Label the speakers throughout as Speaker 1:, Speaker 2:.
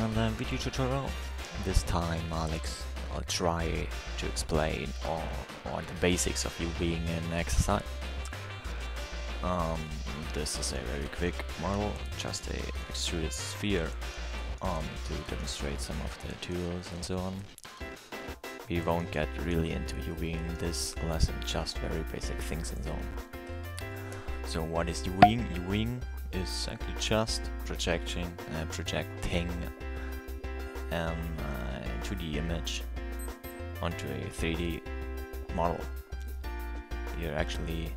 Speaker 1: another video tutorial. This time I'll try to explain all the basics of UVing in exercise. This is a very quick model, just a extruded sphere to demonstrate some of the tools and so on. We won't get really into UVing in this lesson, just very basic things and so on. So what is UVing? UVing is actually just projecting a 2D image onto a 3D model. You're actually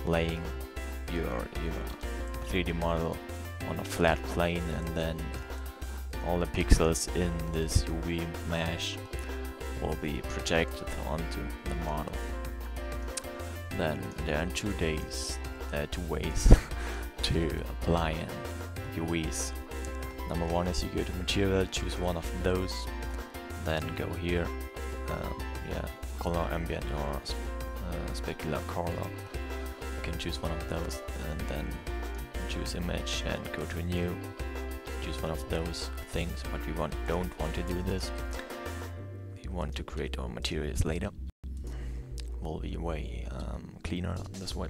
Speaker 1: laying your 3D model on a flat plane, and then all the pixels in this UV mesh will be projected onto the model. Then there are two ways to apply UVs. Number one is you go to material, choose one of those, then go here, color ambient or specular color. You can choose one of those, and then choose image and go to new, choose one of those things. But we don't want to do this. We want to create our materials later. Will be way cleaner this way.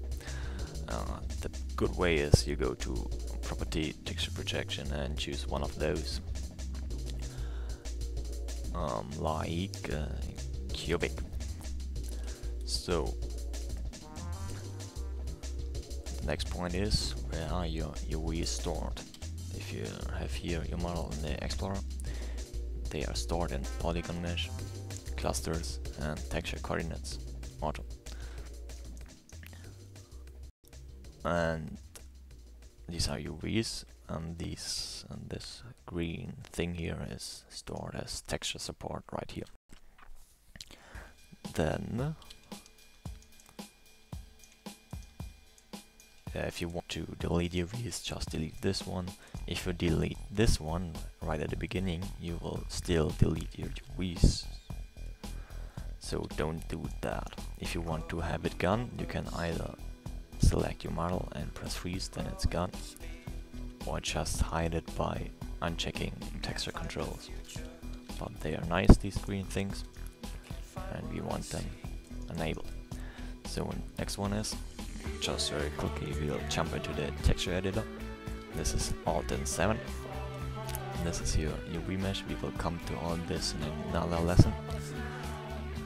Speaker 1: The good way is you go to property, texture projection, and choose one of those, like cubic. So the next point is, where are your UVs stored? If you have here your model in the Explorer, they are stored in polygon mesh, clusters, and texture coordinates module. And these are UVs, and this green thing here is stored as texture support right here. Then if you want to delete UVs, just delete this one. If you delete this one right at the beginning, you will still delete your UVs. So don't do that. If you want to have it gone, you can either select your model and press freeze, then it's gone, or just hide it by unchecking texture controls. But they are nice, these green things, and we want them enabled. So next one is, just very quickly we'll jump into the texture editor. This is Alt and 7. This is your UV mesh. We will come to all this in another lesson,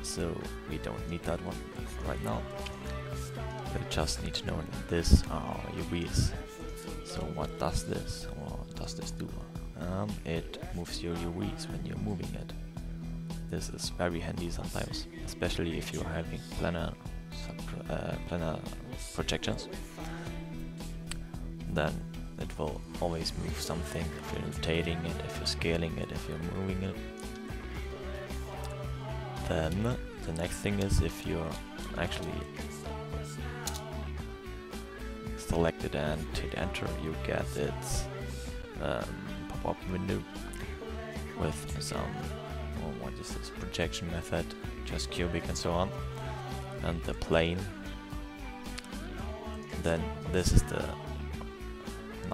Speaker 1: so we don't need that one right now. You just need to know that this are UVs. So what does this, or does this do? It moves your UVs when you're moving it. This is very handy sometimes, especially if you're having planar projections. Then it will always move something if you're rotating it, if you're scaling it, if you're moving it. Then the next thing is, if you're actually selected and hit enter, you get its pop-up window with some, what is this, projection method, just cubic and so on, and the plane. Then this is the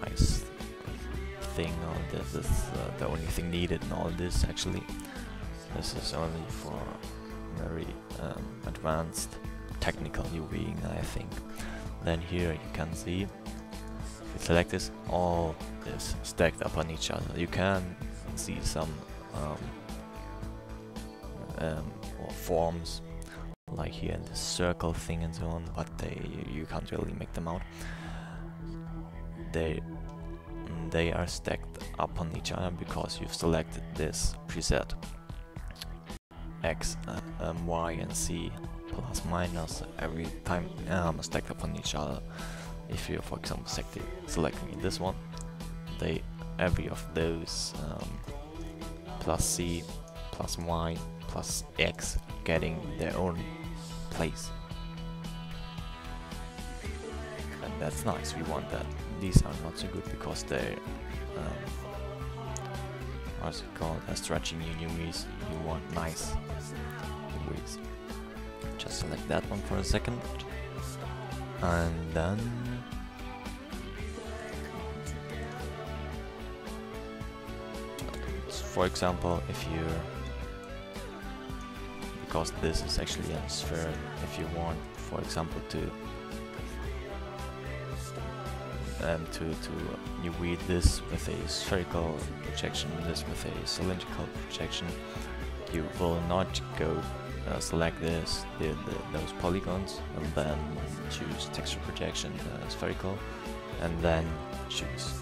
Speaker 1: nice thing. This is the only thing needed in all this actually. This is only for very advanced technical UVing, I think. Then here you can see, if you select this, all is stacked up on each other. You can see some forms, like here in this circle thing and so on, but you can't really make them out. They are stacked up on each other because you've selected this preset X, Y, and Z plus minus every time stacked up on each other. If you, for example, selecting this one, every of those plus C plus Y plus X getting their own place, and that's nice. We want that. These are not so good because they're what's it called, stretching your UVs. You want nice UVs. Just select that one for a second, and then for example, if you, because this is actually a sphere, if you want, for example, to you read this with a spherical projection, this with a cylindrical projection, you will not go select those polygons and then choose texture projection spherical, and then choose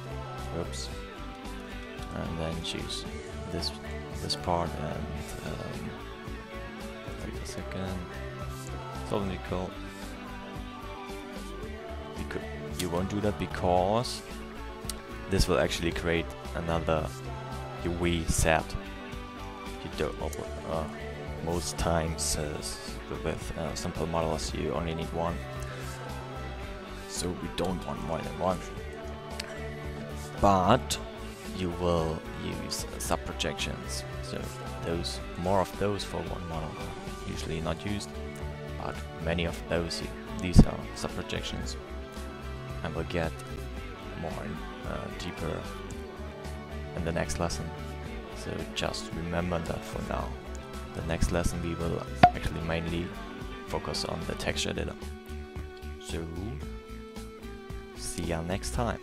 Speaker 1: and then choose this part and wait a second, cylindrical. You won't do that because this will actually create another UV set. You don't most times with simple models you only need one, so we don't want more than one. But you will use sub-projections, so more of those for one model are usually not used, but many of those, these are sub-projections, and we'll get more deeper in the next lesson. So just remember that for now. The next lesson we will actually mainly focus on the texture editor. So see ya next time.